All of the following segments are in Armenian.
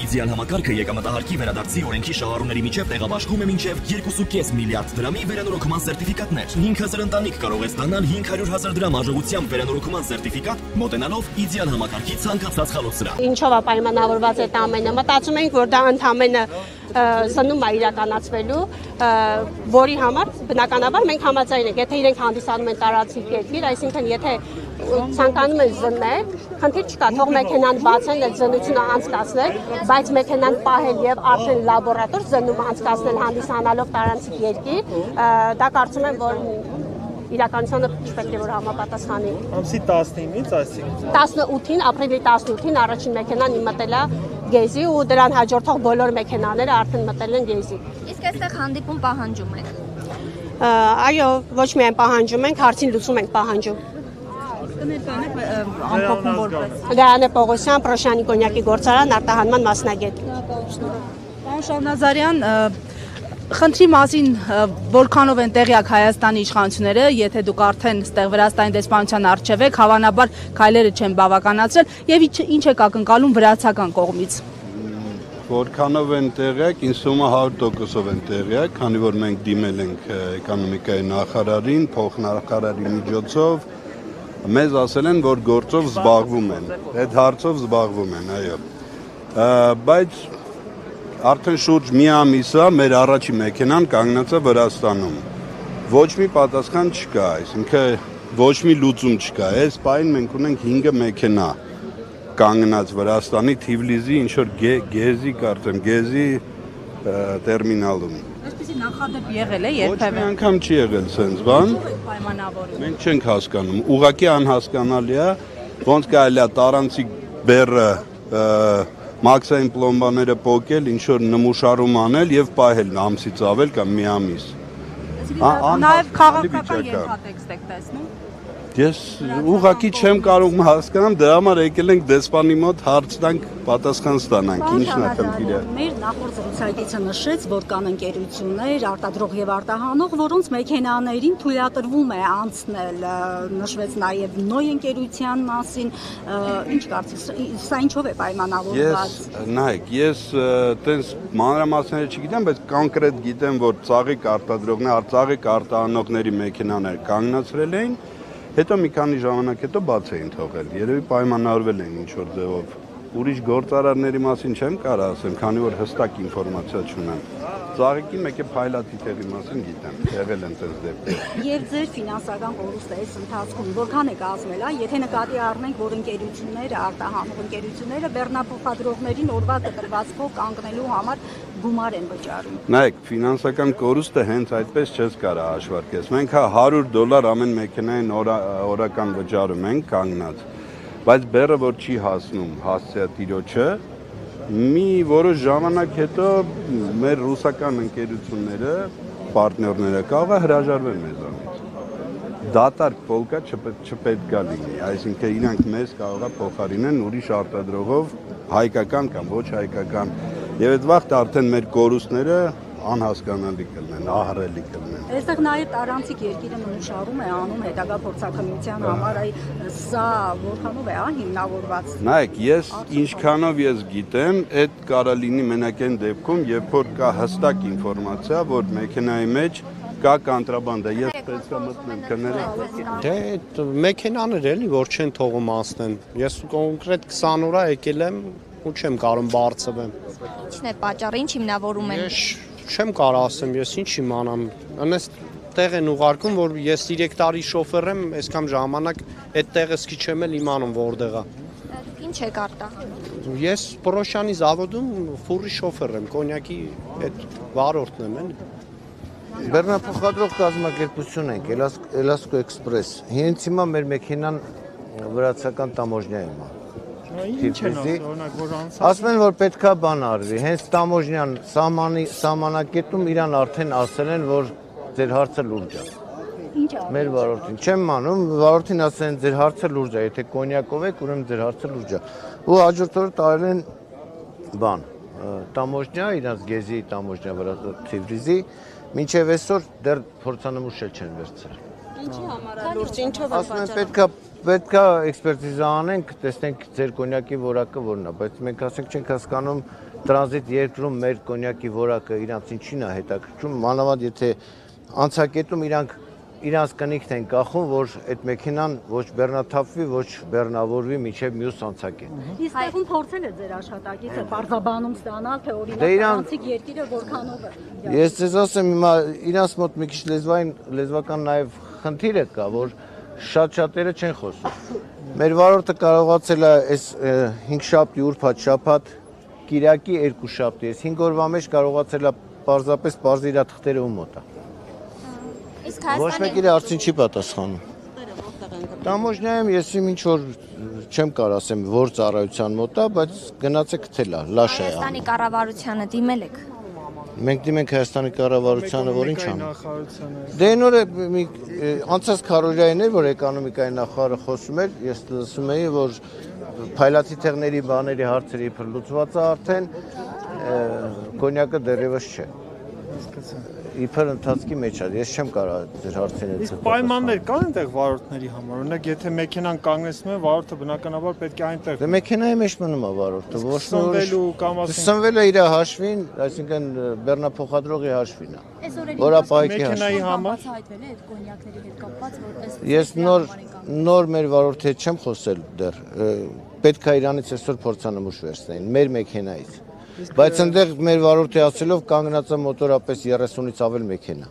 իդեալ համակարգը եկամտահարկի վերադարձի օրենքի շահառուների միջև տեղաբաշխում է մինչև 2.5 միլիարդ դրամի վերանորոգման սերտիֆիկատներ։ 5000 ընտանիք կարող է ստանալ 500,000 դրամ արժողությամբ վերանորոգման սերտիֆիկատ, մոտենալով իդեալ համակարգի ցանկացած խալոցրա։ Ինչով է պայմանավորված այդ ամենը։ Մտածում ենք, որ դա ընդհանրապես սնում է իրականացվելու, որի համար բնականաբար մենք համաձայն ենք, եթե իրենք հանդիսանում են տարածիկ երկիր, այսինքն եթե ցանկանում են զննել, խնդիր չկա, թող մեքենան բացեն, այդ զննությունը անցկացնել, բայց մեքենան պահել եւ արդեն լաբորատոր զննումը անցկացնել հանդիսանալով տարածիկ երկիր, դա կարծում եմ, որ իրականությունը չպետք է որ համապատասխանի։ Ամսի 19-ից, այսինքն 18-ին, ապրիլի 18-ին առաջին մեքենան մտել է Գեզի ու դրան հաջորդող բոլոր մեքենաները արդեն մտել են Գեզի։ Իսկ այստեղ հանդիպում պահանջում եք։ Այո, ոչ միայն պահանջում ենք, հարցին լուծում ենք պահանջում։ Ամփոփում որպես։ Գայանե Պողոսյան, Պրոշյանի կոնյակի գործարան, արտահանման մասնագետ։ Պարոն Շահնազարյան, խնդրի մասին որքանով են տեղյակ Հայաստանի իշխանությունները, եթե դուք արդեն ստեղ Վրաստանի դեսպանության առջև եք, հավանաբար քայլերը չեն բավականացրել եւ ինչ եք ակնկալում վրացական կողմից։ Որքանով են տեղյակ, ինձ թվում է 100%-ով են տեղյակ, քանի որ մենք դիմել ենք էկոնոմիկայի նախարարին, փոխնախարարի միջոցով, մեզ ասել են, որ գործով զբաղվում են, այդ հարցով զբաղվում են, այո։ Բայց արդեն շուրջ մի ամիս է մեր առաջի մեքենան կանգնած է Վրաստանում։ Ոչ մի պատասխան չկա, այսինքն ոչ մի լուծում չկա։ Այս պահին մենք ունենք 5 մեքենա կանգնած Վրաստանի Թիֆլիսի ինչ որ Գեզի կարծեմ, Գեզի տերմինալում։ Այսպեսի նախադեպ եղել է երբևէ։ Ոչ մի անգամ չի եղել sense բան։ Մենք չենք հասկանում։ Ուղղակի անհասկանալի է, ոնց կարելի է տարանցիկ բեռը մաքսային պլոմբաները փոկել, ինչ որ նմուշարում անել եւ պահել ամսից ավել կամ մի ամիս։ Նաեւ քաղաքական ենթատեքստ եք տեսնում։ Ես ուղղակի չեմ կարող հասկանամ, դրա համար եկել ենք դեսպանի մոտ հարց տանք, պատասխան ստանանք, ինչն է խնդիրը։ Մեր նախորդ զրուցակիցը նշեց, որ կան ընկերություններ, արտադրող եւ արտահանող, որոնց մեքենաներին թույլատրվում է անցնել, նշվեց նաեւ նոյ ընկերության մասին, ինչ կարծես, սա ինչով է պայմանավորված։ Նայեք, ես տենց մանրամասները չգիտեմ, բայց կոնկրետ գիտեմ, որ ծաղիկ արտադրողներ, ծաղիկ արտահանողների մեքենաներ կանգնացրել էին, հետո մի քանի ժամանակ հետո բաց էին թողել, երևի պայմանավորվել են ինչ-որ ձևով։ Ուրիշ գործարարների մասին չեմ կարող ասեմ, քանի որ հստակ ինֆորմացիա չունեմ։ Ծաղիկի մեկ է փայլատի տեղի մասին գիտեմ, եղել են այդպես դեպքեր։ Եվ ձեր ֆինանսական կորուստը այս ընթացքում որքան է կազմել, եթե նկատի առնենք, որ ընկերությունները, արտահանող ընկերությունները բեռնափոխադրողներին օրվա կտրվածքով կանգնելու համար գումար են վճարում։ Նայեք, ֆինանսական կորուստը հենց այդպես չես կարող հաշվարկես։ Մենք $100 ամեն մեքենային օրական վճարում ենք կանգնած, բայց բեռը որ չի հասնում հասցեատիրոջը, մի որոշ ժամանակ հետո մեր ռուսական ընկերությունները, պարտներները կարող է հրաժարվեն մեզանից։ Դատարկ պոլկա չպետք է լինի, այսինքն իրանք մեզ կարող է փոխարինեն ուրիշ արտադրողով հայկական կամ ոչ հայկական, եւ այդ վաղտ արդեն մեր կորուստները անհասկանալի կլինեն, ահռելի կլինեն։ Այստեղ նաև տարանցիկ երկիրը նշարում է անում հետագա փորձաքննության համար, սա որքանով է հիմնավորված։ Նայեք, ես ինչքանով ես գիտեմ, այդ կարա լինի մենակ այն դեպքում, երբ որ կա հստակ ինֆորմացիա, որ մեքենայի մեջ կա կոնտրաբանդա, ես պետք է մտնեմ կներեք։ Դե այդ մեքենաներ էլի, որ չեն թողում անցնեն։ Ես կոնկրետ 20 օր եկել եմ ու չեմ կարող բարձվեմ։ Ինչն է պատճառը, ինչ հիմնավորում են։ Ես չեմ կարող ասեմ, ես ինչ իմանամ։ Անես տեղ են ուղարկում, որ ես 3 տարի շոֆեր եմ, այսքան ժամանակ այդ տեղը սկի չեմ էլ իմանում որտեղ է։ Ինչ եք արտա։ Ես Պրոշյանի զավոդում ֆուրի շոֆեր եմ, կոնյակի այդ վարորդն եմ, էլի։ Բեռնափոխադրող կազմակերպություն ենք, Էլասկո Էքսպրես։ Հենց հիմա մեր մեքենան վրացական տամոժնյայում է։ Ինչ են ասում, օրինակ, որ անցած։ Ասում են, որ պետքա բան արվի, հենց տամոժնյան սահմանակետում իրան արդեն ասել են, որ ձեր հարցը լուրջ է։ Ինչ է։ Մեր վարորդին, չեմ մանում, վարորդին ասել են ձեր հարցը լուրջ է, եթե կոնյակով եք, ուրեմն ձեր հարցը լուրջ է։ Ու հաջորդ օրը տարել են բան, տամոժնյա, իրանց Գեզի տամոժնյա վրա Թիֆլիսի, մինչև այսօր դեռ փորձանմուշ չեն վերցրել։ Ինչի համար է լուրջ, ինչով է Ասում են պետքա էքսպերտիզա անենք, տեսնենք ձեր կոնյակի որակը որն է, բայց մենք ասենք չենք հասկանում տրանզիտ երկրում մեր կոնյակի որակը իրանց ինչին է հետաքրքրում, մանավանդ եթե անցակետում իրանց կնիքն են կախում, որ այդ մեքենան ոչ բեռնաթափվի, ոչ բեռնավորվի մինչև մյուս անցակետ։ Իսկ այդում փորձել է ձեր աշխատակիցը բարձաբանում ստանալ, թե օրինակ նրանցիկ երկիրը որքանով է։ Ես ձեզ ասեմ, հիմա իրանց մոտ մի քիչ լեզվական նաև խնդիրը կա, որ շատ-շատերը չեն խոսում։ Մեր վարորդը կարողացել է այս 5 շաբթի ուրբաթ շաբաթ Կիրակի 2 շաբթի, այս 5 օրվա մեջ կարողացել է պարզապես պարզ իր թղթերը ու մոտ է։ Ոչ մեկ իր արդեն չի պատասխանում։ Տամոժնայում ես ինչ որ չեմ կարող ասեմ, որ ծառայության մոտ է, բայց գնացեք գտել է, լաշ է։ Հայաստանի կառավարությանը դիմել եք։ Մենք դիմենք Հայաստանի կառավարությանը, որ ինչ անում։ Դե այն օրը անցած քարոզիային էր, որ էկոնոմիկայի նախարարը խոսում էր, ես լսում էի, որ փայլատի թեղների բաների հարցերը իբր լուծված է արդեն, կոնյակը դեռևս չէ։ Իբր ընթացքի մեջ է, ես չեմ կարող ձեր հարցերը։ Իսկ պայմաններ կան այնտեղ վարորդների համար, օրինակ եթե մեքենան կանգնեցնում է, վարորդը բնականաբար պետք է այնտեղ։ Դե մեքենայի մեջ մնում է վարորդը, ոչ սնվելու կամ սնվել է իր հաշվին, այսինքն բեռնափոխադրողի հաշվին է։ Որապահքի մեքենայի համար Հայտվել է այդ կոնյակների հետ կապված, որ ես նոր մեր վարորդի հետ չեմ խոսել դեռ, պետք է իրանից այսօր փորձանմուշ վերցնեին, մեր մեքենայից։ Բայց այնտեղ մեր վարորդի ասելով կանգնած է մոտորապես 30-ից ավել մեքենա։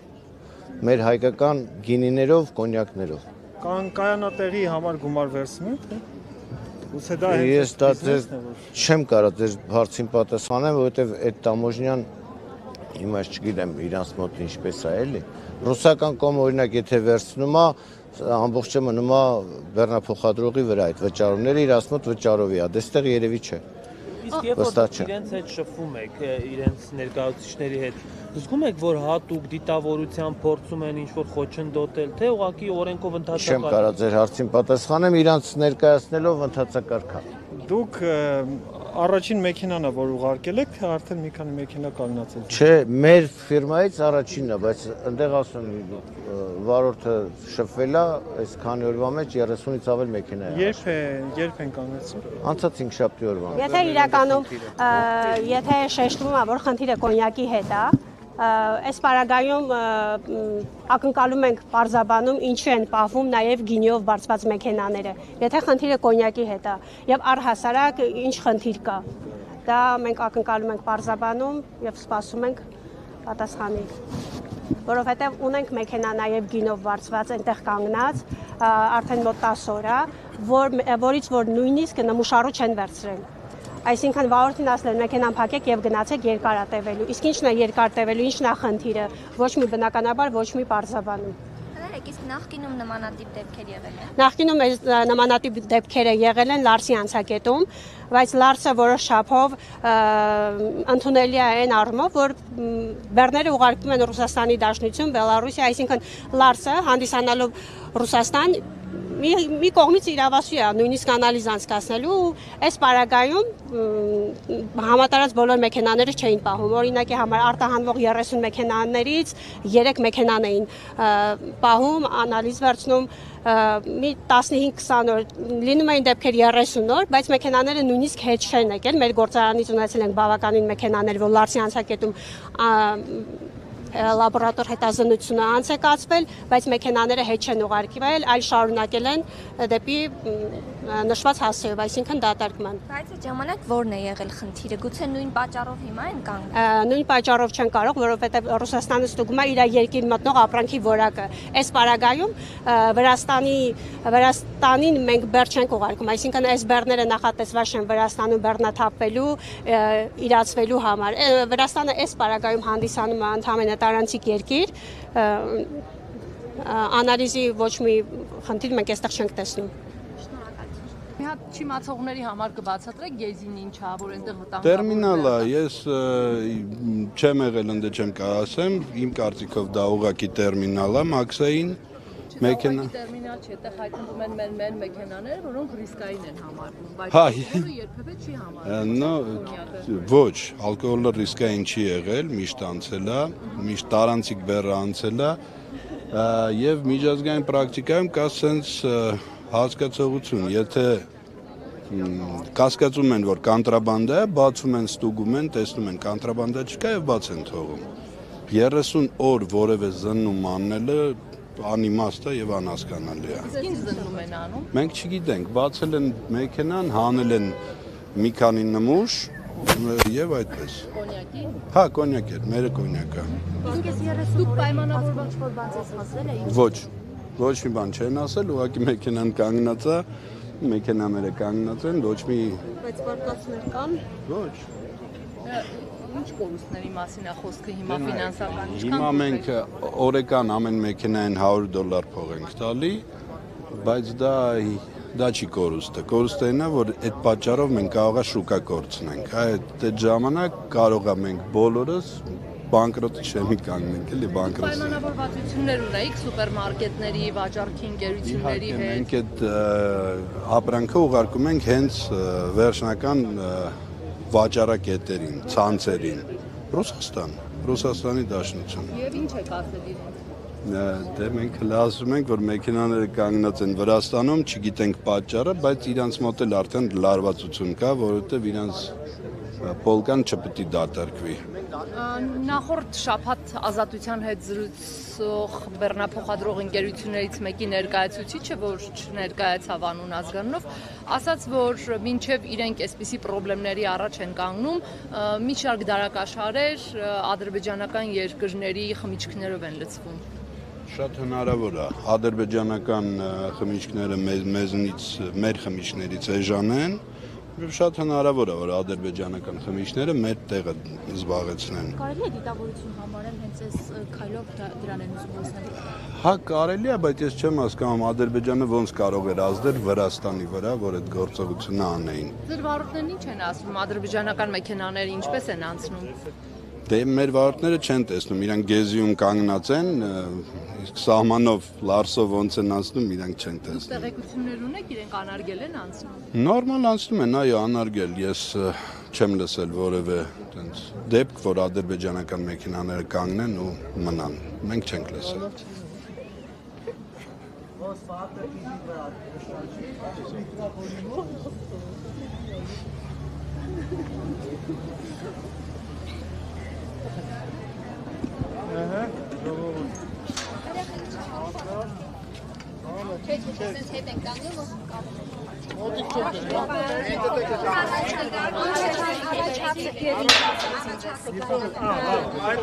Մեր հայկական գինիներով, կոնյակներով։ Կայանատեղի համար գումար վերցնում եք, թե։ Ուսե դա ես դա չեմ կարող ձեր հարցին պատասխանեմ, որովհետև այդ տամոժնյան հիմա չգիտեմ իրանց մոտ ինչպես է էլի։ Ռուսական կողմը օրինակ եթե վերցնում է, ամբողջը մնում է բեռնափոխադրողի վրա այդ վճարումները իրանց մոտ վճարովի է, դեստեղ երևի չէ։ Իսկ երբ որ իրենց հետ շփվում եք, իրենց ներկայացուցիչների հետ, զգում եք, որ հատուկ դիտավորության փորձում են ինչ-որ խոչընդոտել, թե ուղղակի օրենքով ընդհանրապես։ Չեմ կարող ձեր հարցին պատասխանեմ, իրանց ներկայացնելով ընդհանրակարգ է։ Դուք առաջին մեքենան է, որ ուղարկել եք, թե արդեն մի քանի մեքենա կանգնացել։ Չէ, մեր ֆիրմայից առաջինն է, բայց այնտեղ ասում վարորդը շփվել է, այս քանի օրվա մեջ 30-ից ավել մեքենա է։ Երբ են կանգնեցել։ Անցած 5 շաբթի օրվա։ Եթե իրականում եթե շեշտվում է, որ խնդիրը կոնյակի հետ է, այս պարագայում ակնկալում ենք պարզաբանում ինչու են պահվում նաև գինիով բարձված մեքենաները։ Եթե խնդիրը կոնյակի հետ է եւ առհասարակ ինչ խնդիր կա, դա մենք ակնկալում ենք պարզաբանում եւ սպասում ենք պատասխանի։ Որովհետեւ ունենք մեքենա նաև գինով բարձված այնտեղ կանգնած, արդեն մոտ 10 օր է, որից որ նույնիսկ նմուշառու չեն վերցրել։ Այսինքն վարորդին ասել են մեքենան փակեք եւ գնացեք երկարատևելու։ Իսկ ինչն է երկարատևելու, ինչն է խնդիրը։ Ոչ մի բնականաբար, ոչ մի պարզաբանում։ Իսկ նախկինում նմանատիպ դեպքեր եղել են։ Նախկինում նմանատիպ դեպքերը եղել են Լարսի անցակետում, բայց Լարսը որոշ չափով ընդունելի է այն առումով, որ բեռները ուղարկվում են Ռուսաստանի Դաշնություն, Բելարուսիա, այսինքն Լարսը հանդիսանալով Ռուսաստան մի կողմից իրավասու է նույնիսկ անալիզ անցկացնելու ու այս պարագայում համատարած բոլոր մեքենաները չէին պահում։ Օրինակի համար արտահանվող 30 մեքենաներից 3 մեքենան էին պահում, անալիզ վերցնում մի 15-20 օր, լինում էին դեպքեր 30 օր, բայց մեքենաները նույնիսկ հետ չեն եկել։ Մեր գործարանից ունեցել ենք բավականին մեքենաներ, որ Լարսի անցակետում լաբորատոր հետազոտությունը անցկացվել, բայց մեքենաները հետ չեն ուղարկվել, այլ շարունակել են դեպի նշված հասցեով, այսինքն դատարկման։ Բայց այդ ժամանակ ո՞րն է եղել խնդիրը։ Գուցե նույն պատճառով հիմա են կանգնել։ Նույն պատճառով չեն կարող, որովհետև Ռուսաստանը ստուգում է իր երկիր մտնող ապրանքի որակը։ Այս պարագայում Վրաստանին մենք բեռ չենք ուղարկում, այսինքն այս բեռները նախատեսված չեն Վրաստանում բեռնաթափվելու, իրացվելու համար։ Վրաստանը այս պարագայում հանդիսանում է ընդհանրապես տարանցիկ երկիր, անալիզի ոչ մի խնդիր մենք այստեղ չենք տեսնում։ Մի հատ չիմացողների համար կբացատրեք գեզին ինչա, որ այնտեղ վտանգ։ Տերմինալը ես չեմ եղել ընդ չեմ կարող ասեմ, իմ կարծիքով դա ուղղակի տերմինալ է, մաքսային մեքենա։ Տերմինալ չէ, այդտեղ հայտնվում են մեր մեքենաներ, որոնք ռիսկային են համարվում, բայց հա, երբևէ չի համարվում։ Ոչ, ալկոհոլը ռիսկային չի եղել, միշտ անցել է, միշտ տարանցիկ բեռը անցել է, եւ միջազգային պրակտիկայում կա sense հասկացողություն, եթե կասկածում են, որ կանտրաբանդա է, բացում են, ստուգում են, տեսնում են կանտրաբանդա չկա եւ բաց են թողում։ 30 օր որևէ զննում անելը անիմաստ է եւ անհասկանալի է։ Իսկ ինչ զննում են անում։ Մենք չգիտենք, բացել են մեքենան, հանել են մի քանի նմուշ եւ այդպես։ Կոնյակի։ Հա, կոնյակ է, մերը կոնյակը։ Իսկ ես 30 դուք պայմանավորված որ բաց ես հասել եք։ Ոչ մի բան չեն ասել, ուղղակի մեքենան կանգնած է, մեքենաները կանգնած են, ոչ մի Բայց վարկածներ կան։ Ոչ։ Ինչ կորուստների մասին է խոսքը հիմա ֆինանսական։ Հիմա մենք օրեկան ամեն մեքենային $100 փող ենք տալի, բայց դա չի կորուստը։ Կորուստը այն է, որ այդ պատճառով մենք կարող է շուկա կորցնենք։ Այդ ժամանակ կարող է մենք բոլորս բանկրոտի շեմի կանգնենք, էլի բանկրոտ։ Պայմանավորվածություններ ունեիք սուպերմարկետների, վաճառքի ընկերությունների հետ։ Մենք այդ ապրանքը ուղարկում ենք հենց վերջնական վաճառակետերին, ցանցերին։ Ռուսաստանի Դաշնություն։ Եվ ինչ եք ասել իրենց։ Դե մենք ասում ենք, որ մեքենաները կանգնած են Վրաստանում, չգիտենք պատճառը, բայց իրանց մոտ էլ արդեն լարվածություն կա, որովհետև իրանց պոլկան չպետք է դատարկվի։ Նախորդ շաբաթ Ազատության հետ զրուցող բեռնափոխադրող ընկերություններից մեկի ներկայացուցիչը, որ չներկայացավ անուն ազգանունով, ասաց, որ մինչև իրենք այսպիսի խնդիրների առաջ են կանգնում, մի շարք դարակաշարեր ադրբեջանական երկրների խմիչքներով են լցվում։ Շատ հնարավոր է ադրբեջանական խմիչքները մեր խմիչքներից էժան են, եւ շատ հնարավոր է որ ադրբեջանական խմիչքները մեր տեղը զբաղեցնեն։ Կարելի է դիտավորություն համարել հենց այս քայլով դրան են ուզում հասնել։ Հա, կարելի է, բայց ես չեմ հասկանում Ադրբեջանը ոնց կարող էր ազդել Վրաստանի վրա, որ այդ գործողությունը անեին։ Ձեր վարորդներն ինչ են ասում, ադրբեջանական մեքենաները ինչպես են անցնում։ Դե մեր վարորդները չեն տեսնում, իրանք գեզիում կանգնած են, իսկ սահմանով լարսով ոնց են անցնում, իրանք չեն տեսնում։ Տեղեկություններ ունեք, իրենք անարգել են անցնում։ Նորմալ անցնում են, այո, անարգել, ես չեմ լսել որևէ այդպես դեպք, որ ադրբեջանական մեքենաները կանգնեն ու մնան։ Մենք չենք լսել։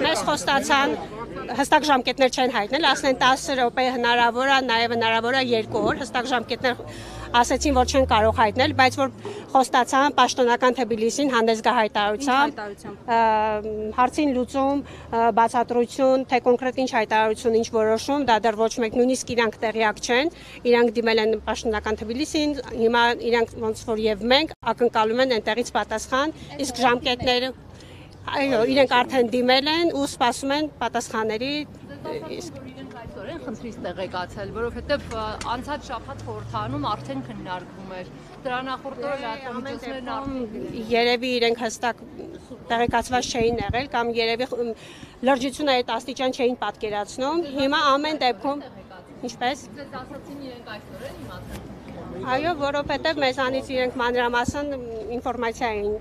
Մեզ խոստացան հստակ ժամկետներ չեն հայտնել, ասեն 10 րոպե հնարավոր է, նաև հնարավոր է 2 օր, հստակ ժամկետներ ասեցին, որ չեն կարող հայտնել, բայց որ խոստացան պաշտոնական Թբիլիսին հանդես գա հայտարարությամբ, հարցին լուծում, բացատրություն, թե կոնկրետ ինչ հայտարարություն, ինչ որոշում, դա դեռ ոչ մեկ նույնիսկ իրանք տեղյակ չեն, իրանք դիմել են պաշտոնական Թբիլիսին, հիմա իրանք ոնց որ եւ մենք ակնկալում են այնտեղից պատասխան, իսկ ժամկետները այո, իրենք արդեն դիմել են ու սպասում են պատասխանների այսօրեն խնդրից տեղեկացել, որովհետև անցած շաբաթ խորհրդանում արդեն քննարկվում էր։ Դրա նախորդ օրը լրատվամիջոցներն երևի իրենք հստակ տեղեկացված չէին եղել կամ երևի լրջությունը այդ աստիճան չէին պատկերացնում։ Հիմա ամեն դեպքում ինչպես Ձեզ ասացին իրենք այսօրեն իմացան։ Այո, որովհետև մեզանից իրենք մանրամասն ինֆորմացիա էին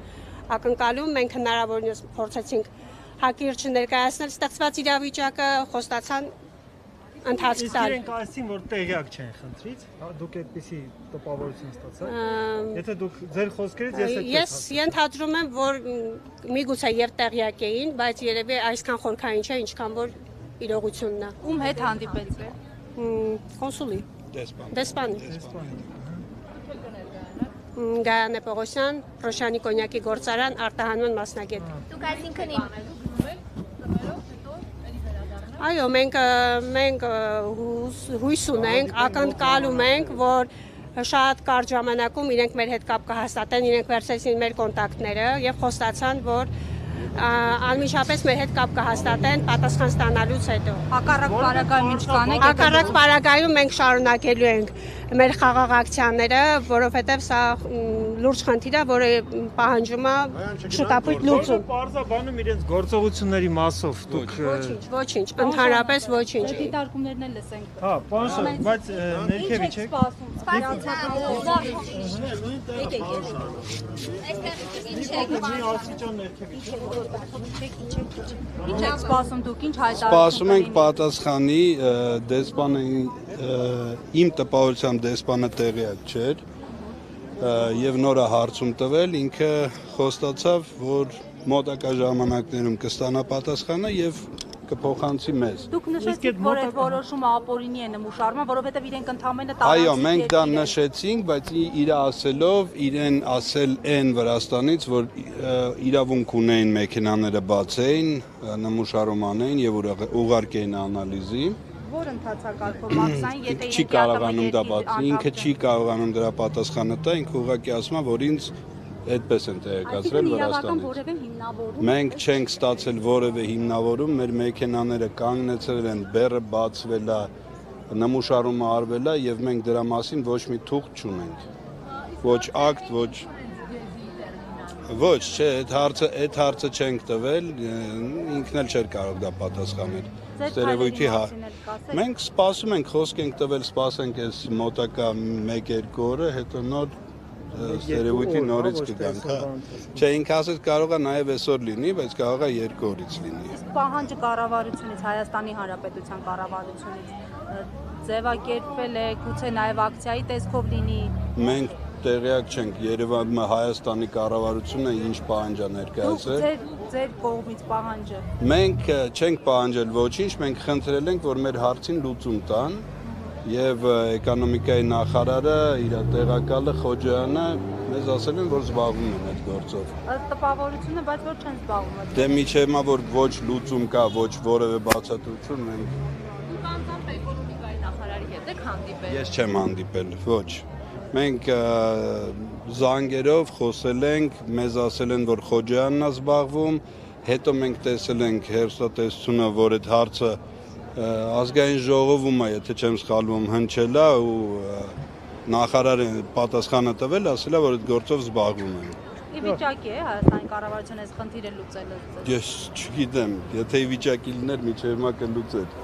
ակնկալում, մենք հնարավորինս փորձեցինք հակիրճ ներկայացնել ստեղծված իրավիճակը, խոստացան ընթացք տալ։ Իրենք ասին, որ տեղյակ չեն խնդրից, դուք այդպիսի տպավորություն ստացաք։ Եթե դուք ձեր խոսքերից ես ենթադրում եմ, որ միգուցե եւ տեղյակ էին, բայց երևի այսքան խորքային չէ, ինչքան որ իրողությունն է։ Ում հետ հանդիպեցիք։ Կոնսուլի։ Դեսպանի։ Գայանե Պողոսյան, Ռոշանի կոնյակի գործարան, արտահանման մասնագետ։ Դուք այսինքն Այո, մենք հույս ունենք, ակնկալում ենք, որ շատ կարճ ժամանակում իրենք մեր հետ կապ կհաստատեն, իրենք վերցրեցին մեր կոնտակտները եւ խոստացան, որ անմիջապես մեր հետ կապ կհաստատեն պատասխան ստանալուց հետո։ Հակառակ պարագայում ինչ կանեք։ Հակառակ պարագայում մենք շարունակելու ենք մեր խաղաղ ակցիաները, որովհետև սա լուրջ խնդիր է, որը պահանջում է շտապույտ լուծում։ Պարզաբանում իրենց գործողությունների մասով դուք Ոչինչ, ընդհանրապես ոչինչ։ Դիտարկումներն էլ լսենք։ Հա, պարոն, բայց ներքևի չեք։ Ինչ եք սպասում դուք, ինչ հայտարարում։ Սպասում ենք պատասխանի դեսպանը իմ տպավորությամբ դեսպանը տեղյակ չէր եւ նորա հարցում տվել ինքը խոստացավ որ մոտակա ժամանակներում կստանա պատասխանը եւ կփոխանցի մեզ։ Դուք նշեցիք, որ այդ որոշումը ապօրինի է նմուշարման, որովհետև իրենք ընդհանրապես տարածք։ Այո, մենք դա նշեցինք, բայց իր ասելով իրեն ասել են Վրաստանից, որ իրավունք ունեն մեքենաները բացեին, նմուշարում անեն եւ ուղարկեին անալիզի։ Որ ընթացակարգով մաքսային, եթե չի կարողանում դա բացի, ինքը չի կարողանում դրա պատասխանը տա, ինքը ուղղակի ասում է, որ ինձ այդպես են տեղեկացրել Վրաստանից։ Մենք չենք ստացել որևէ հիմնավորում, մեր մեքենաները կանգնեցրել են, բեռը բացվել է, նմուշարումը արվել է եւ մենք դրա մասին ոչ մի թուղթ չունենք։ Ոչ ակտ, ոչ, չէ, այդ հարցը չենք տվել, ինքն էլ չէր կարող դա պատասխանել։ Ստերևույթի մենք սպասում ենք, խոսք ենք տվել, սպասենք այս մոտակա 1-2 օրը, հետո նոր ստերևույթի նորից կգանք, հա։ Չէ, ինքը ասեց կարող է նաև այսօր լինի, բայց կարող է 2 օրից լինի։ Իսկ պահանջը կառավարությունից, Հայաստանի Հանրապետության կառավարությունից ձևակերպվել է, գուցե նաև ակցիայի տեսքով լինի։ Մենք տեղյակ չենք, Երևանը Հայաստանի կառավարությունը ինչ պահանջ է ներկայացրել։ Ձեր կողմից պահանջը։ Մենք չենք պահանջել ոչինչ, մենք խնդրել ենք, որ մեր հարցին լուծում տան եւ էկոնոմիկայի նախարարը, իր տեղակալը Խոջյանը մեզ ասել են, որ զբաղվում են այդ գործով։ Տպավորությունը, բայց որ չեն զբաղվում։ Դե միջեմա որ ոչ լուծում կա, ոչ որևէ բացատրություն մենք։ Դուք անձամբ էկոնոմիկայի նախարարի հետ եք հանդիպել։ Ես չեմ հանդիպել, ոչ։ Մենք զանգերով խոսել ենք, մեզ ասել են, որ Խոջյանն է զբաղվում, հետո մենք տեսել ենք հերոստատեսությունը, որ այդ հարցը ազգային ժողովում է, եթե չեմ սխալվում, հնչել է ու նախարարը պատասխանը տվել, ասել է, որ այդ գործով զբաղվում են։ Ի վիճակի է Հայաստանի կառավարությունը այս խնդիրը լուծել։ Ես չգիտեմ, եթե ի վիճակի լիներ, միջև հիմա կլուծեր։